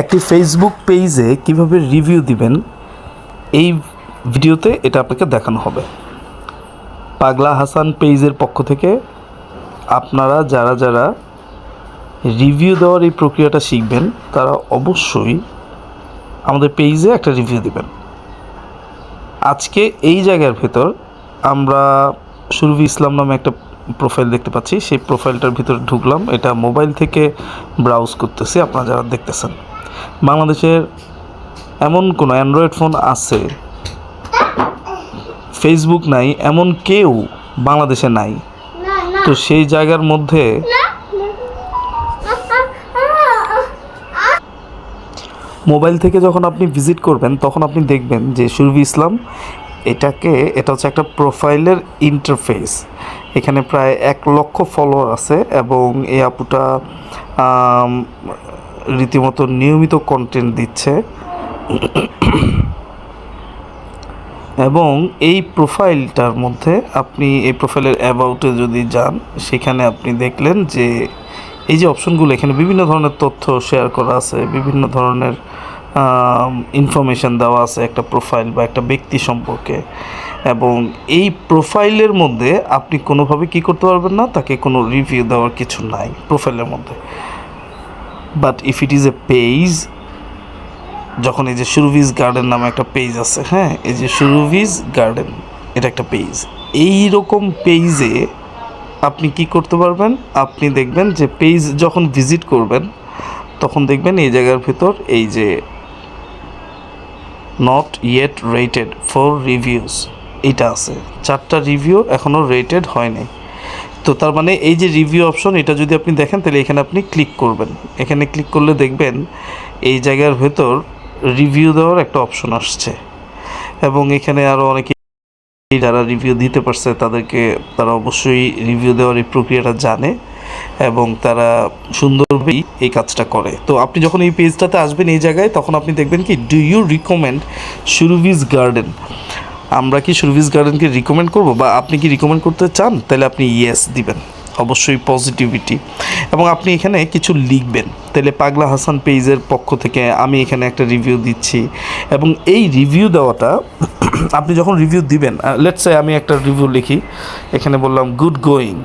একটি ফেসবুক পেজে কিভাবে রিভিউ দিবেন এই ভিডিওতে এটা আপনাকে দেখানো হবে। পাগলা হাসান পেজের পক্ষ থেকে আপনারা যারা রিভিউ দেওয়ার এই প্রক্রিয়াটা শিখবেন তারা অবশ্যই আমাদের পেজে একটা রিভিউ দিবেন। আজকে এই জায়গার ভেতর আমরা সুরভি ইসলাম নামে একটা প্রোফাইল দেখতে পাচ্ছি, সেই প্রোফাইলটার ভিতরে ঢুকলাম। এটা মোবাইল থেকে ব্রাউজ করতেছি। আপনারা যারা দেখতেছেন, বাংলাদেশের এমন কোনো অ্যান্ড্রয়েড ফোন আছে, ফেসবুক নাই এমন কেউ বাংলাদেশে নাই। তো সেই জায়গার মধ্যে মোবাইল থেকে যখন আপনি ভিজিট করবেন তখন আপনি দেখবেন যে সুরভি ইসলাম এটা হচ্ছে একটা প্রোফাইলের ইন্টারফেস। এখানে প্রায় 1 লক্ষ ফলোয়ার আছে এবং এই আপুটা রীতিমতো নিয়মিত কন্টেন্ট দিচ্ছে। এবং এই প্রোফাইলটার মধ্যে আপনি এই প্রোফাইলের অ্যাবাউটে যদি যান, সেখানে আপনি দেখলেন যে এই যে অপশনগুলো, এখানে বিভিন্ন ধরনের তথ্য শেয়ার করা আছে, বিভিন্ন ধরনের ইনফরমেশান দেওয়া আছে একটা প্রোফাইল বা একটা ব্যক্তি সম্পর্কে। এবং এই প্রোফাইলের মধ্যে আপনি কোনোভাবে কী করতে পারবেন না, তাকে কোনো রিভিউ দেওয়ার কিছু নাই প্রোফাইলের মধ্যে। But if it is a page, যখন এই যে সুরভিজ গার্ডেন নামে একটা পেজ আছে, হ্যাঁ, এই যে সুরভিজ গার্ডেন, এটা একটা পেজ। এই রকম পেজে আপনি কি করতে পারবেন, আপনি দেখবেন যে পেজ যখন ভিজিট করবেন তখন দেখবেন এই জায়গার ভিতর এই যে not yet rated for reviews এটা আছে। 4টা রিভিউ এখনও রেটেড হয়নি। তো তার মানে এই যে রিভিউ অপশন, এটা যদি আপনি দেখেন তাহলে এখানে আপনি ক্লিক করবেন। এখানে ক্লিক করলে দেখবেন এই জায়গার ভেতর রিভিউ দেওয়ার একটা অপশন আসছে। এবং এখানে আরও অনেকে যারা রিভিউ দিতে পারছে তারা অবশ্যই রিভিউ দেওয়ার এই প্রক্রিয়াটা জানে এবং তারা সুন্দরভাবেই এই কাজটা করে। তো আপনি যখন এই পেজটাতে আসবেন এই জায়গায়, তখন আপনি দেখবেন কি, ডু ইউ রিকমেন্ড সুরভিজ গার্ডেন। আমরা কি সুরভিজ গার্ডেনকে রিকমেন্ড করব, বা আপনি কি রিকমেন্ড করতে চান? তাহলে আপনি ইয়েস দিবেন, অবশ্যই পজিটিভিটি। এবং আপনি এখানে কিছু লিখবেন। তাহলে পাগলা হাসান পেজের পক্ষ থেকে আমি এখানে একটা রিভিউ দিচ্ছি। এবং এই রিভিউ দেওয়াটা আপনি যখন রিভিউ দিবেন, লেটস সে আমি একটা রিভিউ লিখি, এখানে বললাম গুড গোয়িং।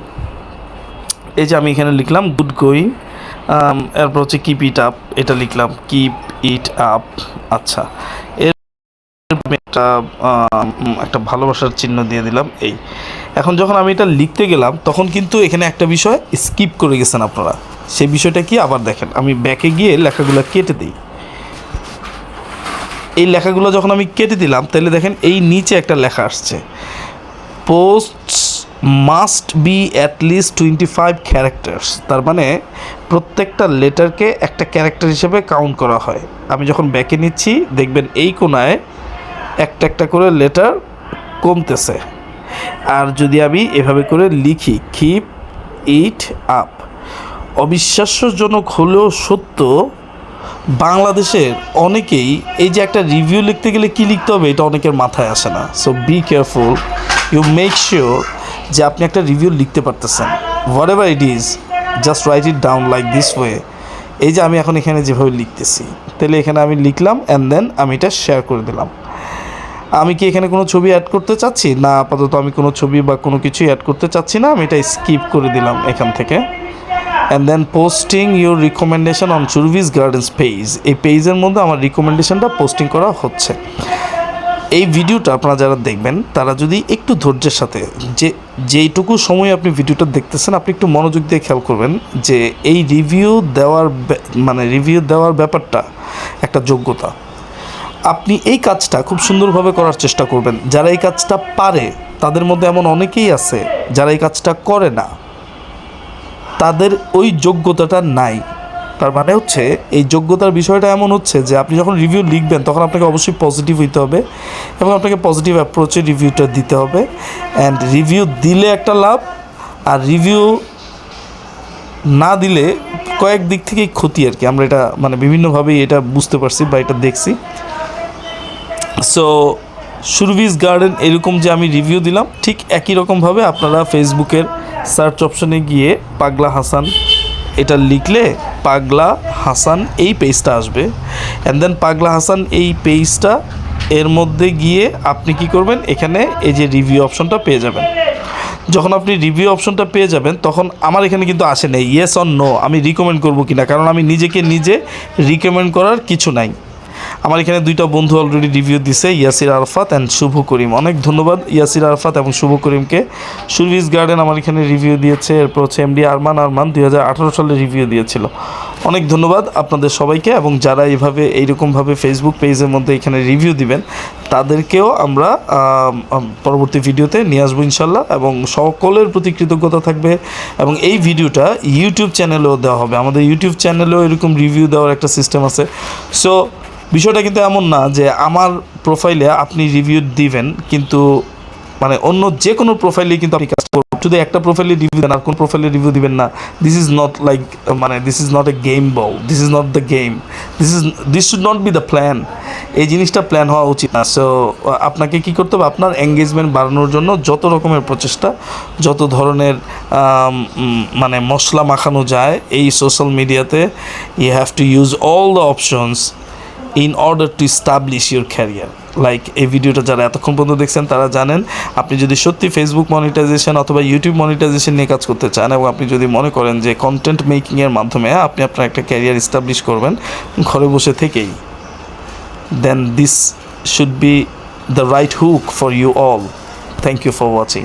এই যে আমি এখানে লিখলাম গুড গোয়িং, এরপর হচ্ছে কিপ ইট আপ, এটা লিখলাম কিপ ইট আপ। আচ্ছা, একটা ভালোবাসার চিহ্ন দিয়ে দিলাম। এই এখন যখন আমি এটা লিখতে গেলাম তখন কিন্তু এখানে একটা বিষয় স্কিপ করে গেছেন আপনারা। সেই বিষয়টা কি, আবার দেখেন, আমি ব্যাকে গিয়ে লেখাগুলো কেটে দিই। এই লেখাগুলো যখন আমি কেটে দিলাম তাহলে দেখেন এই নিচে একটা লেখা আসছে, posts must be at least 25 characters. তার মানে প্রত্যেকটা লেটারকে একটা ক্যারেক্টার হিসেবে কাউন্ট করা হয়। আমি যখন ব্যাকে নিচ্ছি দেখবেন এই কোনায় একটা একটা করে লেটার কমতেছে। আর যদি আমি এভাবে করে লিখি কিপ ইট আপ, অবিশ্বাস্যজনক হলেও সত্য, বাংলাদেশের অনেকেই এই যে একটা রিভিউ লিখতে গেলে কী লিখতে হবে এটা অনেকের মাথায় আসে না। So be careful, you make sure যে আপনি একটা রিভিউ লিখতে পারতেছেন। Whatever it is, just write it down like this way. এই যে আমি এখন এখানে যেভাবে লিখতেছি, তাহলে এখানে আমি লিখলাম অ্যান্ড দেন আমি এটা শেয়ার করে দিলাম। আমি কি এখানে কোনো ছবি অ্যাড করতে চাচ্ছি না? আপাতত আমি কোনো ছবি বা কোনো কিছুই অ্যাড করতে চাচ্ছি না। আমি এটা স্কিপ করে দিলাম এখান থেকে। And then posting your recommendation on Surabhi's gardens page. এই পেজের মধ্যে আমার রিকমেন্ডেশনটা পোস্টিং করা হচ্ছে। এই ভিডিওটা আপনারা যারা দেখবেন তারা যদি একটু ধৈর্যের সাথে, যেইটুকু সময় আপনি ভিডিওটা দেখতেছেন, আপনি একটু মনোযোগ দিয়ে খেয়াল করবেন যে এই রিভিউ দেওয়ার ব্যাপারটা একটা যোগ্যতা। আপনি এই কাজটা খুব সুন্দরভাবে করার চেষ্টা করবেন। যারা এই কাজটা পারে তাদের মধ্যে এমন অনেকেই আছে যারা এই কাজটা করে না, তাদের ওই যোগ্যতাটা নাই। তার মানে হচ্ছে এই যোগ্যতার বিষয়টা এমন হচ্ছে যে আপনি যখন রিভিউ লিখবেন তখন আপনাকে অবশ্যই পজিটিভ হইতে হবে এবং আপনাকে পজিটিভ অ্যাপ্রোচে রিভিউটা দিতে হবে। অ্যান্ড রিভিউ দিলে একটা লাভ, আর রিভিউ না দিলে কয়েক দিক থেকেই ক্ষতি আর কি। আমরা এটা বিভিন্নভাবেই এটা বুঝতে পারছি বা এটা দেখছি। সো সুরভিজ গার্ডেন এরকম যে আমি রিভিউ দিলাম, ঠিক একই রকমভাবে আপনারা ফেসবুকের সার্চ অপশনে গিয়ে পাগলা হাসান এটা লিখলে পাগলা হাসান এই পেজটা আসবে, অ্যান্ড দেন পাগলা হাসান এই পেজটা এর মধ্যে গিয়ে আপনি কি করবেন, এখানে এই যে রিভিউ অপশনটা পেয়ে যাবেন। যখন আপনি রিভিউ অপশনটা পেয়ে যাবেন তখন আমার এখানে কিন্তু আসে নাই ইয়েস অর নো, আমি রিকমেন্ড করবো কিনা, কারণ আমি নিজেকে নিজে রিকমেন্ড করার কিছু নাই। আমার এখানে দুইটা বন্ধু অলরেডি রিভিউ দিছে, ইয়াসির আরফাত অ্যান্ড শুভ করিম। অনেক ধন্যবাদ ইয়াসির আরফাত এবং শুভ করিমকে। সুরভিস গার্ডেন আমার এখানে রিভিউ দিয়েছে। এরপর হচ্ছে এমডি আরমান 2018 সালে রিভিউ দিয়েছিল। অনেক ধন্যবাদ আপনাদের সবাইকে, এবং যারা এইভাবে এইরকমভাবে ফেসবুক পেজের মধ্যে এখানে রিভিউ দিবেন তাদেরকেও আমরা পরবর্তী ভিডিওতে নিয়ে আসবো ইনশাল্লাহ, এবং সকলের প্রতি কৃতজ্ঞতা থাকবে। এবং এই ভিডিওটা ইউটিউব চ্যানেলেও দেওয়া হবে, আমাদের ইউটিউব চ্যানেলেও এরকম রিভিউ দেওয়ার একটা সিস্টেম আছে। সো বিষয়টা কিন্তু এমন না যে আমার প্রোফাইলে আপনি রিভিউ দিবেন কিন্তু মানে অন্য যে কোনো প্রোফাইলে কিন্তু আপনি কাজ করবেন, শুধু একটা প্রোফাইলে রিভিউ দেন আর কোন প্রোফাইলে রিভিউ দিবেন না। দিস ইজ নট লাইক মানে this is not a game ball, this is not the game, this should not be the plan. এই জিনিসটা প্ল্যান হওয়া উচিত না। সো আপনাকে কী করতে হবে, আপনার এঙ্গেজমেন্ট বাড়ানোর জন্য যত রকমের প্রচেষ্টা, যত ধরনের মানে মশলা মাখানো যায় এই সোশ্যাল মিডিয়াতে, you have to use all the options in order to establish your career. লাইক এই ভিডিওটা যারা এতক্ষণ পর্যন্ত দেখছেন তারা জানেন, আপনি যদি সত্যি ফেসবুক মনিটাইজেশন অথবা ইউটিউব মনিটাইজেশন নিয়ে কাজ করতে চান, এবং আপনি যদি মনে করেন যে কন্টেন্ট মেকিংয়ের মাধ্যমে আপনি আপনার একটা ক্যারিয়ার এস্টাবলিশ করবেন ঘরে বসে থেকেই, then this should be the right hook for you all. Thank you for watching.